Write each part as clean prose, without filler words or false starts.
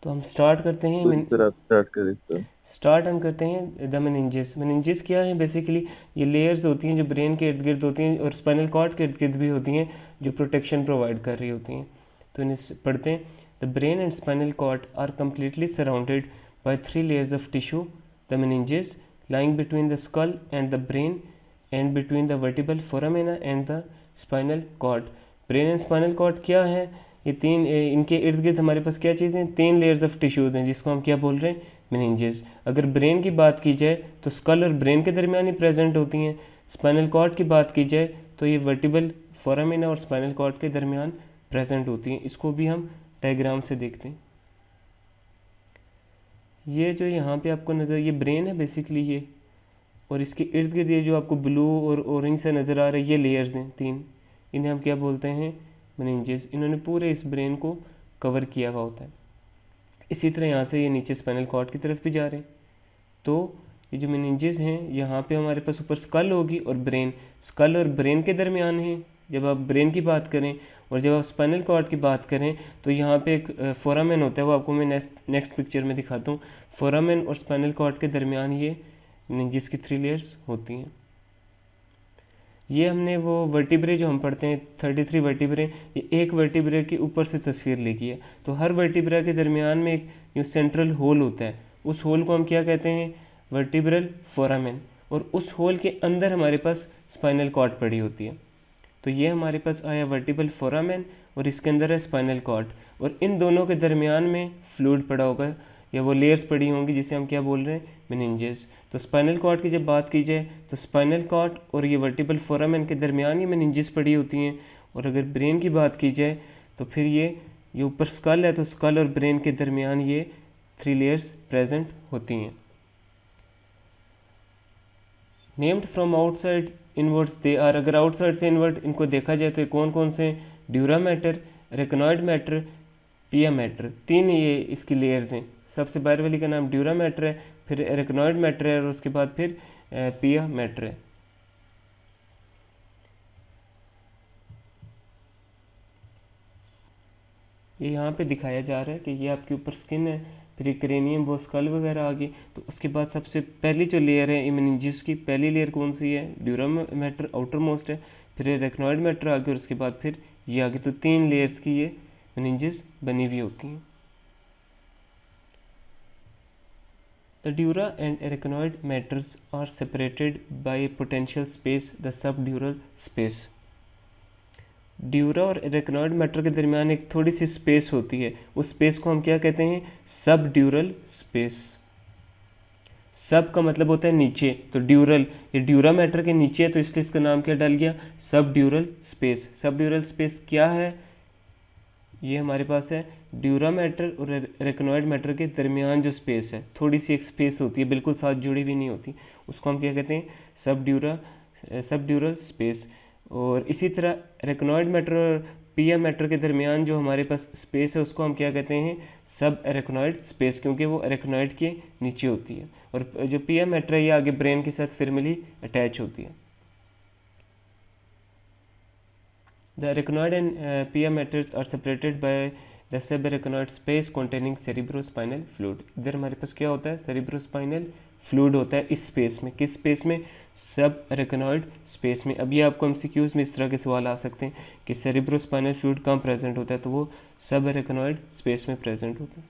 तो हम स्टार्ट करते हैं तो सर आप स्टार्ट करें सर। स्टार्ट हम करते हैं द मेनिंजेस। मेनिंजेस क्या है? बेसिकली ये लेयर्स होती हैं जो ब्रेन के इर्द गिर्द होती हैं और स्पाइनल कॉर्ड के इर्द गिर्द भी होती हैं, जो प्रोटेक्शन प्रोवाइड कर रही होती हैं। तो इन्हें पढ़ते हैं। The brain and spinal cord are completely surrounded by 3 layers of tissue. The meninges lying between the skull and the brain and between the vertebral foramina and the spinal cord। Brain and spinal cord क्या है? ये तीन इनके इर्द गिर्द हमारे पास क्या चीज़ें हैं? 3 layers ऑफ टिश्यूज़ हैं, जिसको हम क्या बोल रहे हैं? मेनिंजेस। अगर ब्रेन की बात की जाए तो स्कल और ब्रेन के दरमियान ही प्रेजेंट होती हैं। स्पाइनल कॉर्ड की बात की जाए तो ये वर्टिबल फोरामिना और स्पाइनल कॉर्ड के दरमियान प्रेजेंट होती हैं। इसको भी हम डायग्राम से देखते हैं। ये जो यहाँ पे आपको नज़र, ये ब्रेन है बेसिकली ये, और इसके इर्द गिर्द ये जो आपको ब्लू और ऑरेंज से नज़र आ रहा है, ये लेयर्स हैं 3। इन्हें हम क्या बोलते हैं? मेनिंजेस। इन्होंने पूरे इस ब्रेन को कवर किया हुआ होता है। इसी तरह यहाँ से ये नीचे स्पाइनल कॉर्ड की तरफ भी जा रहे हैं। तो ये जो मेनिंजेस हैं, यहाँ पे हमारे पास ऊपर स्कल होगी और ब्रेन, स्कल और ब्रेन के दरमियान है जब आप ब्रेन की बात करें। और जब आप स्पाइनल कॉर्ड की बात करें तो यहाँ पे एक फोरामेन होता है, वो आपको मैं नेक्स्ट पिक्चर में दिखाता हूँ। फोरामेन और स्पाइनल कॉर्ड के दरमियान ये मेनिंजेस की 3 layers होती हैं। ये हमने वो वर्टिब्रे जो हम पढ़ते हैं 33 वर्टिब्रे, ये एक वर्टिब्रे के ऊपर से तस्वीर लिखी है। तो हर वर्टिब्रा के दरमियान में एक जो सेंट्रल होल होता है, उस होल को हम क्या कहते हैं? Vertebral foramen. और उस होल के अंदर हमारे पास स्पाइनल कॉर्ड पड़ी होती है। तो ये हमारे पास आया वर्टिबल फोरामेन और इसके अंदर है स्पाइनल कॉर्ड, और इन दोनों के दरमियान में फ्लूइड पड़ा होगा या वो लेयर्स पड़ी होंगी, जिसे हम क्या बोल रहे हैं? मेनिंजेस। तो स्पाइनल कॉर्ड की जब बात की जाए तो स्पाइनल कॉर्ड और ये वर्टिबल फोरामेन के दरमियान ये मेनिंजेस पड़ी होती हैं। और अगर ब्रेन की बात की जाए तो फिर ये ऊपर स्कल है, तो स्कल और ब्रेन के दरमियान ये 3 layers प्रेजेंट होती हैं। Named from outside inwards they are. अगर आउटसाइड से इनवर्ड इनको देखा जाए तो ये कौन कौन से? Dura mater, arachnoid mater, pia mater. 3 ये इसकी लेयर्स हैं। सबसे बाहर वाली का नाम ड्यूरा मैटर है, फिर रेकनॉइड मैटर है, और उसके बाद फिर पिया मैटर है। ये यहाँ पे दिखाया जा रहा है कि ये आपके ऊपर स्किन है, फिर ये क्रेनियम, वो स्कल वगैरह आ गई। तो उसके बाद सबसे पहली जो लेयर है मेनिंजेस की, पहली लेयर कौन सी है? ड्यूरा मैटर आउटर मोस्ट है, फिर ये रेकनॉइड मैटर आ गया, और उसके बाद फिर ये आगे। तो 3 लेयर्स की ये मेनिंजेस बनी हुई होती हैं। The dura and arachnoid matters are separated by a potential space, the subdural space। Dura और एरेक्नॉइड मैटर के दरमियान एक थोड़ी सी स्पेस होती है, उस स्पेस को हम क्या कहते हैं? सब ड्यूरल स्पेस। सब का मतलब होता है नीचे, तो ड्यूरल, ये ड्यूरा मैटर के नीचे है, तो इसलिए इसका नाम क्या डल गया? सब ड्यूरल स्पेस। सब ड्यूरल स्पेस क्या है? ये हमारे पास है ड्यूरा मैटर और रेकनॉइड मैटर के दरमियान जो स्पेस है, थोड़ी सी एक स्पेस होती है, बिल्कुल साथ जुड़ी हुई नहीं होती, उसको हम क्या कहते हैं? सब ड्यूरल स्पेस। और इसी तरह रेकनॉइड मैटर और पिया मैटर के दरमियान जो हमारे पास स्पेस है, उसको हम क्या कहते हैं? सब एरेक्नॉइड स्पेस, क्योंकि वो एरेक्नॉइड के नीचे होती है। और जो पिया मैटर है ये आगे ब्रेन के साथ फिरमिली अटैच होती है। The arachnoid and pia matters are separated by the subarachnoid space containing cerebrospinal fluid। इधर हमारे पास क्या होता है? cerebrospinal fluid होता है इस स्पेस में। किस स्पेस में? सब अरेकनॉइड स्पेस में। अब ये आपको एमसीक्यूज में इस तरह के सवाल आ सकते हैं कि सेरिब्रोस्पाइनल फ्लूइड कहाँ प्रेजेंट होता है, तो वो सब अरेकनॉइड स्पेस में प्रेजेंट होता है।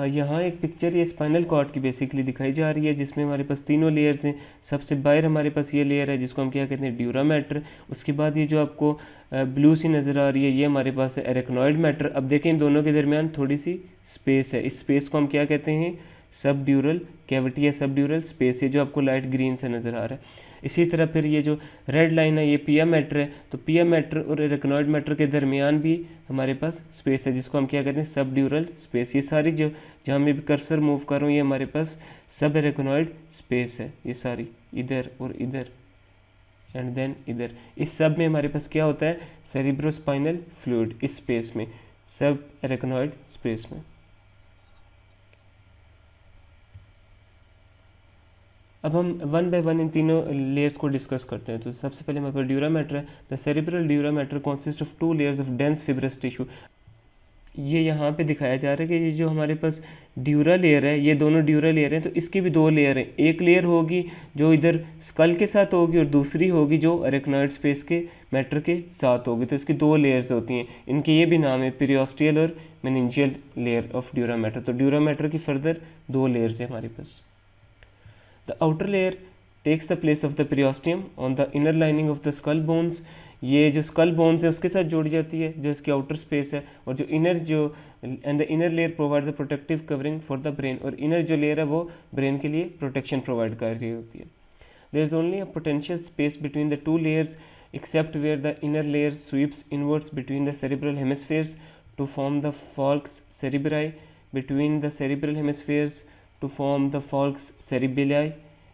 यहाँ एक पिक्चर ये स्पाइनल कॉर्ड की बेसिकली दिखाई जा रही है, जिसमें हमारे पास तीनों लेयर्स हैं। सबसे बाहर हमारे पास ये लेयर है जिसको हम क्या कहते हैं? Dura mater. उसके बाद ये जो आपको ब्लू सी नज़र आ रही है, ये हमारे पास है एरेक्नॉइड मैटर। अब देखें इन दोनों के दरमियान थोड़ी सी स्पेस है, इस स्पेस को हम क्या कहते हैं? सब ड्यूरल कैविटी या सब ड्यूरल स्पेस, ये जो आपको लाइट ग्रीन से नज़र आ रहा है। इसी तरह फिर ये जो रेड लाइन है ये पिया मैटर है, तो पिया मैटर और एरेक्नॉइड मैटर के दरमियान भी हमारे पास स्पेस है, जिसको हम क्या कहते हैं? सब ड्यूरल स्पेस। ये सारी जो जहाँ मैं भी कर्सर मूव कर रहा हूँ, ये हमारे पास सब एरेक्नॉइड स्पेस है। ये सारी इधर और इधर एंड देन इधर, इस सब में हमारे पास क्या होता है? सेरिब्रोस्पाइनल फ्लूइड इस स्पेस में, सब एरेक्नॉइड स्पेस में। अब हम वन बाय वन इन तीनों लेयर्स को डिस्कस करते हैं। तो सबसे पहले हमारे पास ड्यूरा मैटर है। The cerebral dura mater consist of 2 layers of dense fibrous tissue. ये यहाँ पे दिखाया जा रहा है कि ये जो हमारे पास ड्यूरा लेयर है, ये दोनों ड्यूरा लेयर हैं, तो इसकी भी दो लेयर हैं। एक लेयर होगी जो इधर स्कल के साथ होगी और दूसरी होगी जो अरेक्नॉइड स्पेस के मैटर के साथ होगी। तो इसकी दो लेयर्स होती हैं, इनके ये भी नाम है पेरियोस्टियल और meningeal layer of dura mater. तो ड्यूरा मैटर की फर्दर दो लेयर्स हैं हमारे पास। The outer layer takes the place of the periosteum on the inner lining of the skull bones. ये जो स्कल बोन्स है उसके साथ जोड़ी जाती है, जो इसकी आउटर स्पेस है। और जो and the inner layer provides the protective covering for the brain. और इनर जो लेयर है वो ब्रेन के लिए प्रोटेक्शन प्रोवाइड कर रही होती है। There is only a potential space between the two layers except where the inner layer sweeps inwards between the cerebral hemispheres to form the falx cerebri, between the cerebral hemispheres to form the falx cerebelli,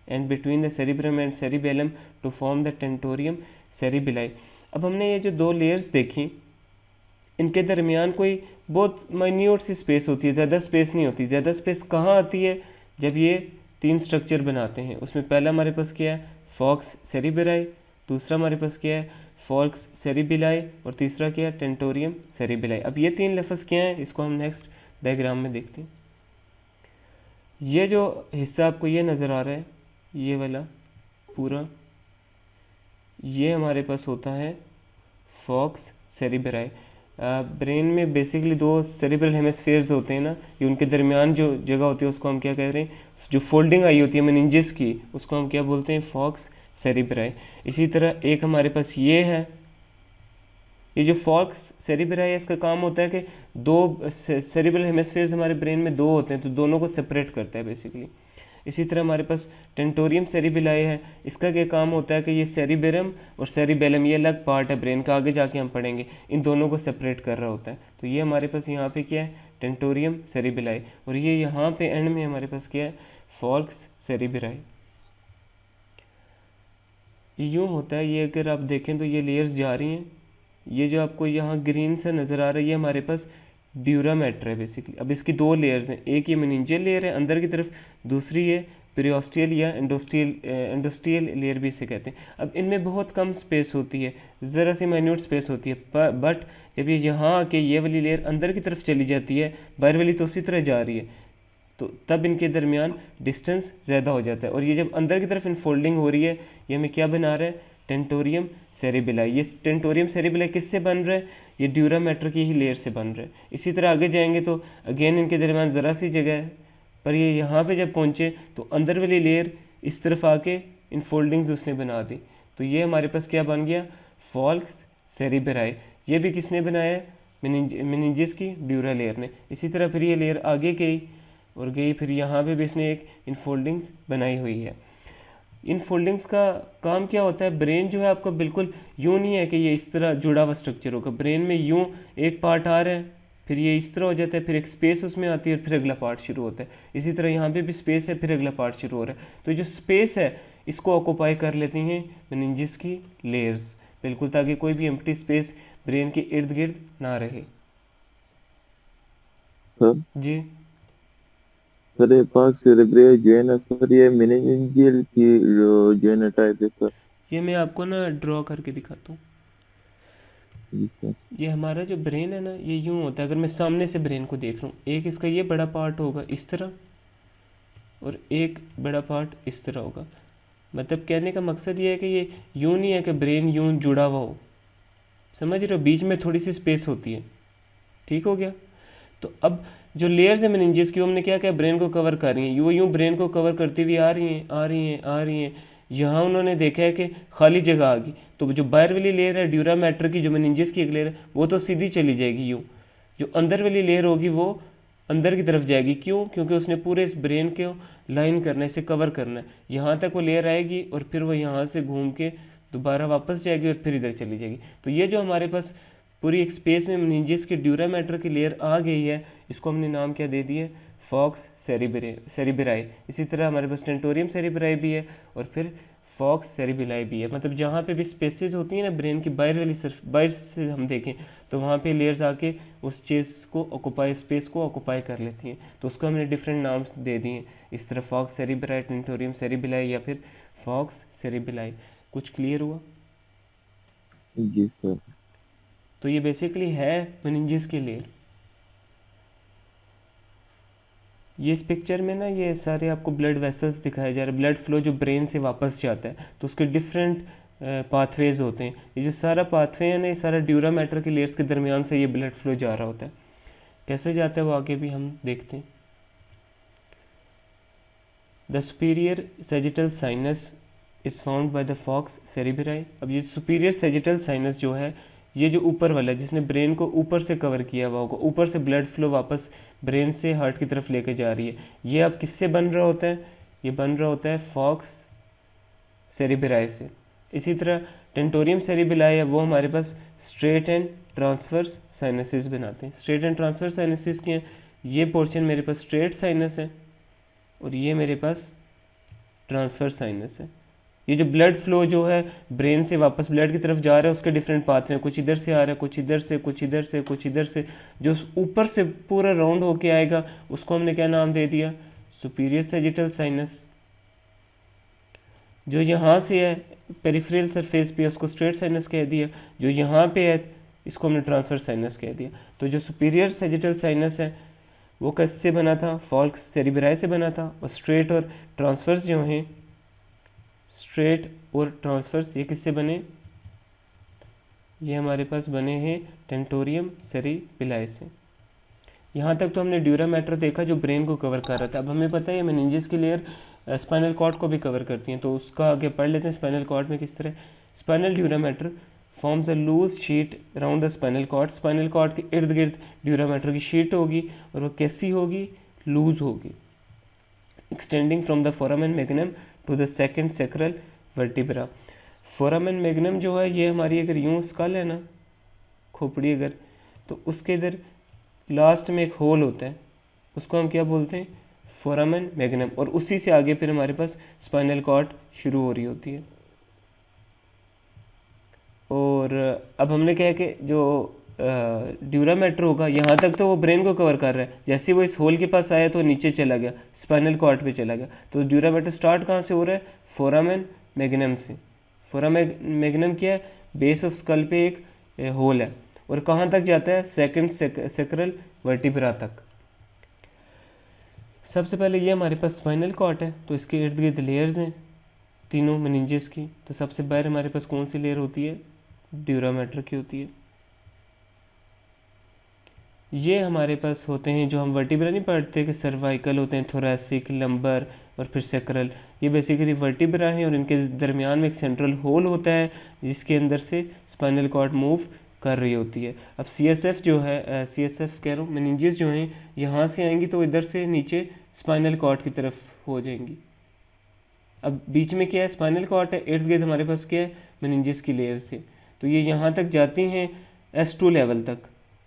and between the cerebrum and cerebellum to form the tentorium cerebelli। अब हमने ये जो दो layers देखी, इनके दरमियान कोई बहुत माइन्यूट सी स्पेस होती है, ज़्यादा स्पेस नहीं होती। ज़्यादा स्पेस कहाँ आती है? जब ये तीन स्ट्रक्चर बनाते हैं। उसमें पहला हमारे पास क्या है? फॉक्स सेरिबेराई, दूसरा हमारे पास क्या है? फॉक्स सेरिबिलाई, और तीसरा क्या है? टेंटोरियम सेरिबिलाई। अब ये तीन लफ्ज़ क्या हैं, इसको हम नेक्स्ट डायग्राम में देखते हैं। ये जो हिस्सा आपको ये नज़र आ रहा है, ये वाला पूरा, ये हमारे पास होता है फॉक्स सेरिबेराई। ब्रेन में बेसिकली दो सेरिब्रल हेमिस्फीयर्स होते हैं ना, ये उनके दरमियान जो जगह होती है उसको हम क्या कह रहे हैं? जो फोल्डिंग आई होती है मेनिंजेस की, उसको हम क्या बोलते हैं? Falx cerebri. इसी तरह एक हमारे पास ये है, ये जो फॉक्स सेरिब्राई है, इसका काम होता है कि दो सेरिब्रल हेमिस्फीयर्स हमारे ब्रेन में दो होते हैं, तो दोनों को सेपरेट करता है बेसिकली। इसी तरह हमारे पास टेंटोरियम सेरिबिलाई है, इसका क्या काम होता है कि ये सेरिबेरम और सेरिबेलम, ये अलग पार्ट है ब्रेन का, आगे जाके हम पढ़ेंगे, इन दोनों को सेपरेट कर रहा होता है। तो ये हमारे पास यहाँ पे क्या है? टेंटोरियम सेरिबिलाई। और ये यहाँ पे एंड में हमारे पास क्या है? फॉक्स सेरिबिराई। ये यूँ होता है, ये अगर आप देखें तो ये लेयर्स जा रही हैं। ये जो आपको यहाँ ग्रीन से नज़र आ रहा है, ये हमारे पास ड्यूरा मैटर है बेसिकली। अब इसकी दो लेयर्स हैं, एक ये मेनिंजियल लेयर है अंदर की तरफ, दूसरी ये पेरियोस्टियल या एंडोस्टियल लेयर भी इसे कहते हैं। अब इनमें बहुत कम स्पेस होती है, ज़रा सी माइन्यूट स्पेस होती है, बट जब ये यहाँ आके ये वाली लेयर अंदर की तरफ चली जाती है, बाहर वाली तो उसी तरह जा रही है, तो तब इनके दरमियान डिस्टेंस ज़्यादा हो जाता है। और ये जब अंदर की तरफ इनफोल्डिंग हो रही है, ये हमें क्या बना रहा है? टेंटोरियम सेरिबिलाई। ये टेंटोरियम सेरिबिलाई किससे बन रहा है? ये ड्यूरा मैटर की ही लेयर से बन रहा है। इसी तरह आगे जाएंगे तो अगेन इनके दरमियान ज़रा सी जगह है, पर ये यहाँ पे जब पहुँचे तो अंदर वाली लेयर इस तरफ आके इन फोल्डिंग्स उसने बना दी। तो ये हमारे पास क्या बन गया? फॉल्क्स सेरिबेराई। ये भी किसने बनाया है? मेनिंजेस की ड्यूरा लेयर ने। इसी तरह फिर ये लेयर आगे गई और गई, फिर यहाँ पे भी इसने एक इन फोल्डिंग्स बनाई हुई है। इन फोल्डिंग्स का काम क्या होता है? ब्रेन जो है आपका बिल्कुल यूँ नहीं है कि ये इस तरह जुड़ा हुआ स्ट्रक्चर होगा। ब्रेन में यूँ एक पार्ट आ रहा है, फिर ये इस तरह हो जाता है, फिर एक स्पेस उसमें आती है, फिर अगला पार्ट शुरू होता है। इसी तरह यहाँ पे भी स्पेस है, फिर अगला पार्ट शुरू हो रहा है। तो जो स्पेस है इसको ऑक्यूपाई कर लेती हैं मेनिंजेस की लेयर्स बिल्कुल, ताकि कोई भी एम्प्टी स्पेस ब्रेन के इर्द गिर्द ना रहे। सर जी सर ये फॉक्स सेरिब्राई जो है ना सर, ये मेनिंजियल की जो है ना टाइप है सर। ये मैं आपको ना ड्रॉ करके दिखाता हूँ। जी सर। ये हमारा जो ब्रेन है ना, ये यूँ होता है। अगर मैं सामने से ब्रेन को देख रहा हूँ, एक इसका ये बड़ा पार्ट होगा इस तरह, और एक बड़ा पार्ट इस तरह होगा। मतलब कहने का मकसद ये है कि ये यूँ नहीं है कि ब्रेन यूँ जुड़ा हुआ हो, समझ रहे हो? बीच में थोड़ी सी स्पेस होती है। ठीक हो गया? तो अब जो लेयर्स है मेनिंजेस की, हमने क्या किया? ब्रेन को कवर कर रही हैं, यूँ ब्रेन को कवर करती हुई आ रही हैं, आ रही हैं, आ रही हैं। यहाँ उन्होंने देखा है कि खाली जगह आ गई, तो जो बाहर वाली लेयर है ड्यूरा मैटर की, जो मेनिंजेस की एक लेयर है, वो तो सीधी चली जाएगी यूँ। जो अंदर वाली लेयर होगी वो अंदर की तरफ जाएगी। क्यों? क्योंकि उसने पूरे इस ब्रेन को लाइन करना है, इसे कवर करना है। यहाँ तक वो लेयर आएगी और फिर वो यहाँ से घूम के दोबारा वापस जाएगी और फिर इधर चली जाएगी। तो ये जो हमारे पास पूरी एक स्पेस में मेनिंजेस की ड्यूरा मैटर की लेयर आ गई है, इसको हमने नाम क्या दे दिए? फॉक्स सेरिबेराई। इसी तरह हमारे पास टेंटोरियम सेरिबेराई भी है और फिर फॉक्स सेरिबिलाई भी है। मतलब जहाँ पे भी स्पेसेस होती हैं ना ब्रेन की बाहर वाली, सिर्फ बाहर से हम देखें तो वहाँ पे लेयर्स आके उस चीज़ को ऑक्यूपाई, स्पेस को ऑक्यूपाई कर लेती हैं। तो उसको हमने डिफरेंट नाम्स दे दिए इस तरह, फॉक्स सेरिबेराई, टेंटोरियम सेरिबिलाई या फिर फॉक्स सेरिबिलाई। कुछ क्लियर हुआ? जी सर। तो ये बेसिकली है मेनिंजेस की लेयर। ये इस पिक्चर में ना ये सारे आपको ब्लड वेसल्स दिखाए जा रहे हैं, ब्लड फ्लो जो ब्रेन से वापस जाता है, तो उसके डिफरेंट पाथवेज होते हैं। ये जो सारा पाथवे है ना, ये सारा ड्यूरा मैटर के लेयर्स के दरमियान से ये ब्लड फ्लो जा रहा होता है। कैसे जाता है वो आगे भी हम देखते हैं। The superior sagittal sinus is found by the falx cerebri. अब ये सुपीरियर सेजिटल साइनस जो है, ये जो ऊपर वाला है जिसने ब्रेन को ऊपर से कवर किया हुआ होगा, ऊपर से ब्लड फ्लो वापस ब्रेन से हार्ट की तरफ लेके जा रही है, ये अब किससे बन रहा होता है? ये बन रहा होता है फॉक्स सेरिब्राई से। इसी तरह टेंटोरियम सेरिबेलाई है, वो हमारे पास स्ट्रेट एंड ट्रांसवर्स साइनसेस बनाते हैं। स्ट्रेट एंड ट्रांसवर्स साइनसेस के हैं, ये पोर्शन मेरे पास स्ट्रेट साइनस है और ये मेरे पास ट्रांसवर्स साइनस है। ये जो ब्लड फ्लो जो है ब्रेन से वापस ब्लड की तरफ जा रहा है, उसके डिफरेंट पाथ हैं, कुछ इधर से आ रहा है, कुछ इधर से, कुछ इधर से, कुछ इधर से। जो ऊपर से पूरा राउंड होके आएगा उसको हमने क्या नाम दे दिया? Superior sagittal sinus. जो यहाँ से है पेरिफेरल सरफेस पे, उसको स्ट्रेट साइनस कह दिया। जो यहाँ पे है इसको हमने ट्रांसवर्स साइनस कह दिया। तो जो सुपीरियर सेजिटल साइनस है वो किससे बना था? फॉक्स सेरिब्राई से बना था। और स्ट्रेट और ट्रांसवर्स जो हैं, स्ट्रेट और ट्रांसवर्स ये किससे बने? ये हमारे पास बने हैं टेंटोरियम सेरिबेलाई से। यहाँ तक तो हमने ड्यूरा मैटर देखा जो ब्रेन को कवर कर रहा था। अब हमें पता है मेनिंजेस की लेयर स्पाइनल कॉर्ड को भी कवर करती हैं, तो उसका आगे पढ़ लेते हैं स्पाइनल कॉर्ड में किस तरह। Spinal dura mater forms a loose sheet around the spinal cord. Spinal cord के इर्द गिर्द ड्यूरा मैटर की शीट होगी और वो कैसी होगी? लूज होगी, extending from the foramen magnum to the second sacral vertebra. Foramen magnum जो है ये हमारी अगर यूँ स्कल है ना, खोपड़ी अगर, तो उसके इधर लास्ट में एक होल होता है, उसको हम क्या बोलते हैं? Foramen magnum. और उसी से आगे फिर हमारे पास स्पाइनल कॉर्ड शुरू हो रही होती है। और अब हमने कहा कि जो ड्यूरा मैटर होगा यहाँ तक तो वो ब्रेन को कवर कर रहा है, जैसे वो इस होल के पास आया तो नीचे चला गया, स्पाइनल कॉर्ड पे चला गया। तो ड्यूरा मैटर स्टार्ट कहाँ से हो रहा है? फोरामेन मैग्नम से। फोरामेन मैग्नम क्या है? बेस ऑफ स्कल पे एक होल है और कहाँ तक जाता है? सेकंड सैक्रल वर्टिब्रा तक। सबसे पहले ये हमारे पास स्पाइनल कॉर्ड है, तो इसके इर्द गिर्द लेयर्स हैं तीनों मेनिंजेस की। तो सबसे बाहर हमारे पास कौन सी लेयर होती है? ड्यूरा मैटर की होती है। ये हमारे पास होते हैं जो हम वर्टिब्रा नहीं पढ़ते कि सर्वाइकल होते हैं, थोरैसिक, लंबर और फिर सैक्रल। ये बेसिकली वर्टिब्रा हैं और इनके दरमियान में एक सेंट्रल होल होता है जिसके अंदर से स्पाइनल कॉर्ड मूव कर रही होती है। अब CSF जो है, CSF कह रहा हूँ, मेनिंजेस जो हैं यहाँ से आएंगी तो इधर से नीचे स्पाइनल कॉर्ड की तरफ हो जाएंगी। अब बीच में क्या है? स्पाइनल कॉर्ड है, इर्द गिर्द हमारे पास क्या है? मेनिंजेस की लेयर से। तो ये यहाँ तक जाती हैं S2 लेवल तक,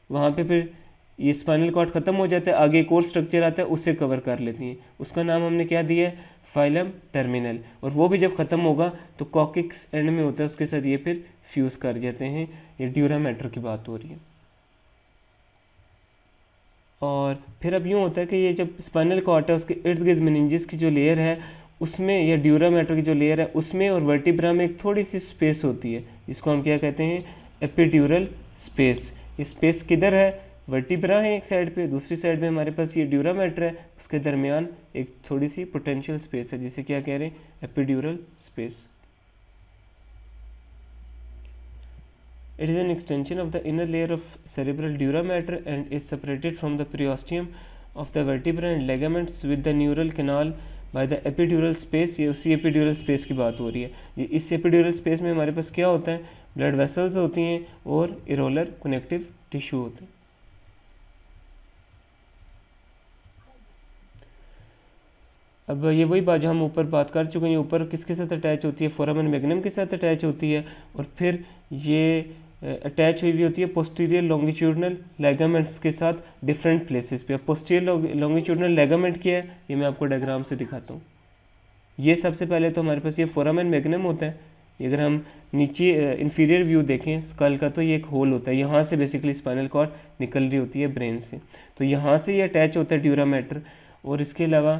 वहाँ पे फिर ये स्पाइनल कॉर्ड ख़त्म हो जाता है, आगे एक और स्ट्रक्चर आता है उसे कवर कर लेती हैं। उसका नाम हमने क्या दिया है? Phylum terminal. और वो भी जब ख़त्म होगा तो कॉकिक्स एंड में होता है, उसके साथ ये फिर फ्यूज़ कर जाते हैं। ये ड्यूरा मैटर की बात हो रही है। और फिर अब यूँ होता है कि ये जब स्पाइनल कॉर्ड है उसके इर्द गिर्द मेनिंजेस की जो लेयर है उसमें, या ड्यूरा मैटर की जो लेयर है उसमें और वर्टिब्रा में एक थोड़ी सी स्पेस होती है, जिसको हम क्या कहते हैं? Epidural space. ये स्पेस किधर है? वर्टिब्रा है एक साइड पे, दूसरी साइड में हमारे पास ये ड्यूरा मैटर है, उसके दरमियान एक थोड़ी सी पोटेंशियल स्पेस है जिसे क्या कह रहे हैं? Epidural space. It is an extension of the inner layer of cerebral dura mater and is separated from the periosteum of the vertebra and ligaments with the neural canal by the epidural space। ये उसी epidural space की बात हो रही है। ये इस epidural space में हमारे पास क्या होता है? ब्लड वेसल्स होती हैं और इरोलर कनेक्टिव टिश्यू होते हैं। अब ये वही बात जो हम ऊपर बात कर चुके हैं, ऊपर किसके साथ अटैच होती है? फोरामेन मैग्नम के साथ अटैच होती है और फिर ये अटैच हुई होती है पोस्टीरियर लॉन्गिट्यूडनल लिगामेंट्स के साथ डिफरेंट प्लेसेस पे। अब पोस्टीरियर लॉन्गिट्यूडनल लिगामेंट क्या है ये मैं आपको डायग्राम से दिखाता हूँ। ये सबसे पहले तो हमारे पास ये फोरामेन मैग्नम होता है। अगर हम नीचे इंफीरियर व्यू देखें स्कल का तो ये एक होल होता है, यहाँ से बेसिकली स्पाइनल कॉर्ड निकल रही होती है ब्रेन से, तो यहाँ से ये अटैच होता है ड्यूरा मैटर। और इसके अलावा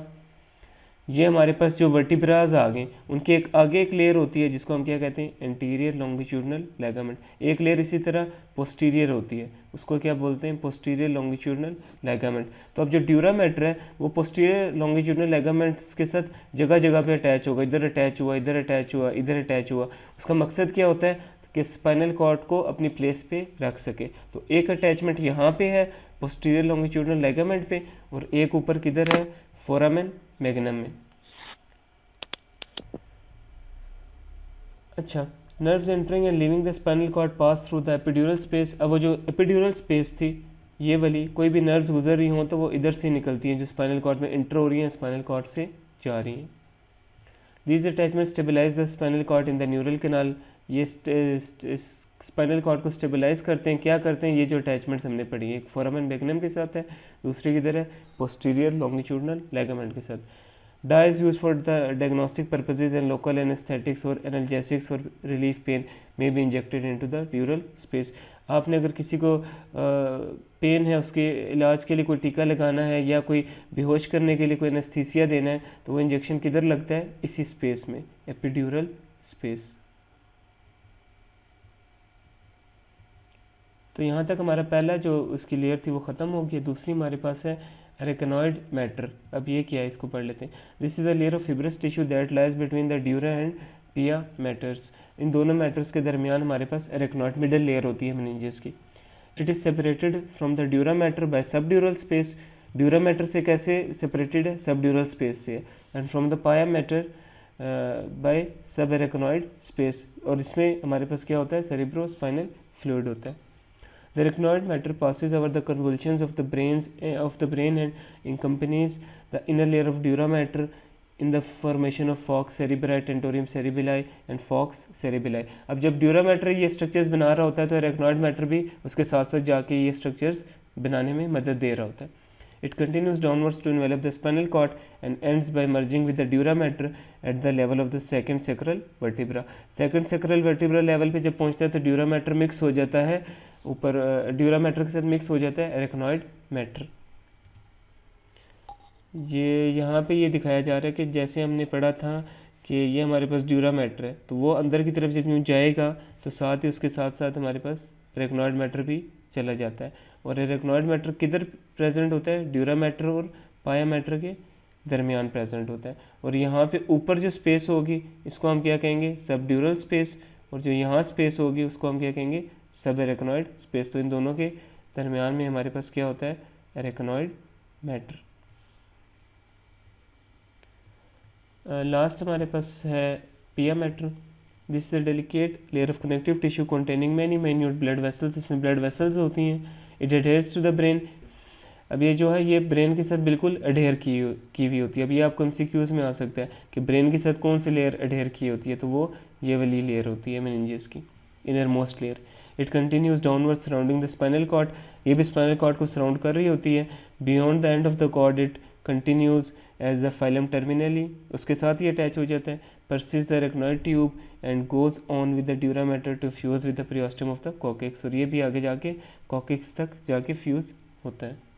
ये हमारे पास जो वर्टिब्राज आ गए उनके एक आगे एक लेयर होती है जिसको हम क्या कहते हैं, एंटीरियर लॉन्गिट्यूडनल लिगामेंट। एक लेयर इसी तरह पोस्टीरियर होती है, उसको क्या बोलते हैं, पोस्टीरियर लॉन्गिट्यूडनल लिगामेंट। तो अब जो ड्यूरामेटर है वो पोस्टीरियर लॉन्गिट्यूडनल लिगामेंट्स के साथ जगह जगह पे अटैच होगा, इधर अटैच हुआ, इधर अटैच हुआ, इधर अटैच हुआ। उसका मकसद क्या होता है कि स्पाइनल कॉर्ड को अपनी प्लेस पे रख सके। तो एक अटैचमेंट यहाँ पे है पोस्टीरियर लॉन्गिट्यूडनल लिगामेंट पे, और एक ऊपर किधर है, फोरामेन मैग्नम में। अच्छा, nerves entering and leaving the spinal cord pass through the epidural space. अब वो जो एपिड्यूरल स्पेस थी ये वाली, कोई भी नर्व्स गुजर रही हों तो वो इधर से निकलती हैं जो स्पाइनल कॉर्ड में इंटर हो रही हैं, स्पाइनल कॉर्ड से जा रही हैं। These attachment stabilise the spinal cord in the neural canal. ये स्पाइनल कॉर्ड को स्टेबलाइज करते हैं, क्या करते हैं, ये जो अटैचमेंट्स हमने पढ़ी है, एक फोरामेन मैग्नम के साथ है, दूसरी किधर है, पोस्टीरियर लॉन्गिट्यूडनल लिगामेंट के साथ। Dye is used for the diagnostic purposes and local anesthetics or analgesics for relief pain may be injected into the dural space। आपने अगर किसी को पेन है उसके इलाज के लिए कोई टीका लगाना है या कोई बेहोश करने के लिए कोई एनेस्थीसिया देना है तो वो इंजेक्शन किधर लगता है, इसी स्पेस में, एपिड्यूरल स्पेस। तो यहाँ तक हमारा पहला जो उसकी लेयर थी वो ख़त्म हो गई। दूसरी हमारे पास है एरेकनॉइड मैटर। अब ये क्या है, इसको पढ़ लेते हैं। This is the layer of fibrous tissue that lies between the dura and पिया मैटर्स। इन दोनों मैटर्स के दरमियान हमारे पास एरेकनॉइड मिडल लेयर होती है मेनिंजेस की। It is separated from the dura matter bye subdural space. Dura mater से कैसे सेपरेटेड है, सबड्यूरल स्पेस से। एंड फ्रॉम द पाया मैटर बाय सब एरेकनॉइड स्पेस। और इसमें हमारे पास क्या होता है, सेरिब्रो स्पाइनल फ्लूइड होता है। The arachnoid matter passes over the convolutions of the brain and accompanies the inner layer of dura mater in the formation of falx cerebri, tentorium cerebelli and falx cerebelli। अब जब dura mater ये structures बना रहा होता है तो एरेकनॉइड matter भी उसके साथ साथ जाके ये स्ट्रक्चर्स बनाने में मदद दे रहा होता है। It continues downwards to envelop the spinal cord and ends by merging with the dura mater at the level of the second sacral vertebra। second sacral vertebra level पे जब पहुंचता है तो ड्यूरा मैटर मिक्स हो जाता है ऊपर, dura mater के साथ मिक्स हो जाता है एरेकनॉइड मैटर। ये यहाँ पे ये दिखाया जा रहा है कि जैसे हमने पढ़ा था कि ये हमारे पास ड्यूरा मैटर है तो वो अंदर की तरफ जब यूँ जाएगा तो साथ ही उसके साथ साथ हमारे पास एरेकनॉइड मैटर भी चला जाता है। और एरेकनॉइड मैटर किधर प्रेजेंट होता है, ड्यूरा मैटर और पाया मैटर के दरमियान प्रेजेंट होता है। और यहाँ पे ऊपर जो स्पेस होगी इसको हम क्या कहेंगे, सबड्यूरल स्पेस। और जो यहाँ स्पेस होगी उसको हम क्या कहेंगे, सब एरेकनॉइड स्पेस। तो इन दोनों के दरमियान में हमारे पास क्या होता है, एरेकनॉइड मैटर। लास्ट हमारे पास है pia mater. This is a delicate layer of connective tissue containing many minute blood vessels. इसमें ब्लड वेसल्स होती हैं। It adheres to the brain. अब ये जो है ये ब्रेन के साथ बिल्कुल अडेयर की हुई होती है। अब ये आपको एमसीक्यूज में आ सकता है कि ब्रेन के साथ कौन सी लेयर अडेयर की होती है, तो वो ये वाली लेयर होती है मेनिंजेस की, innermost layer. It continues downward surrounding the spinal cord. ये भी स्पाइनल कॉर्ड को सराउंड कर रही होती है। Beyond the end of the cord it continues as the filum terminale. उसके साथ ही अटैच हो जाता है। Pierces the arachnoid tube and goes on with the dura mater to fuse with the periosteum of the coccyx. और ये भी आगे जाके कॉकेक्स तक जाके फ्यूज होता है।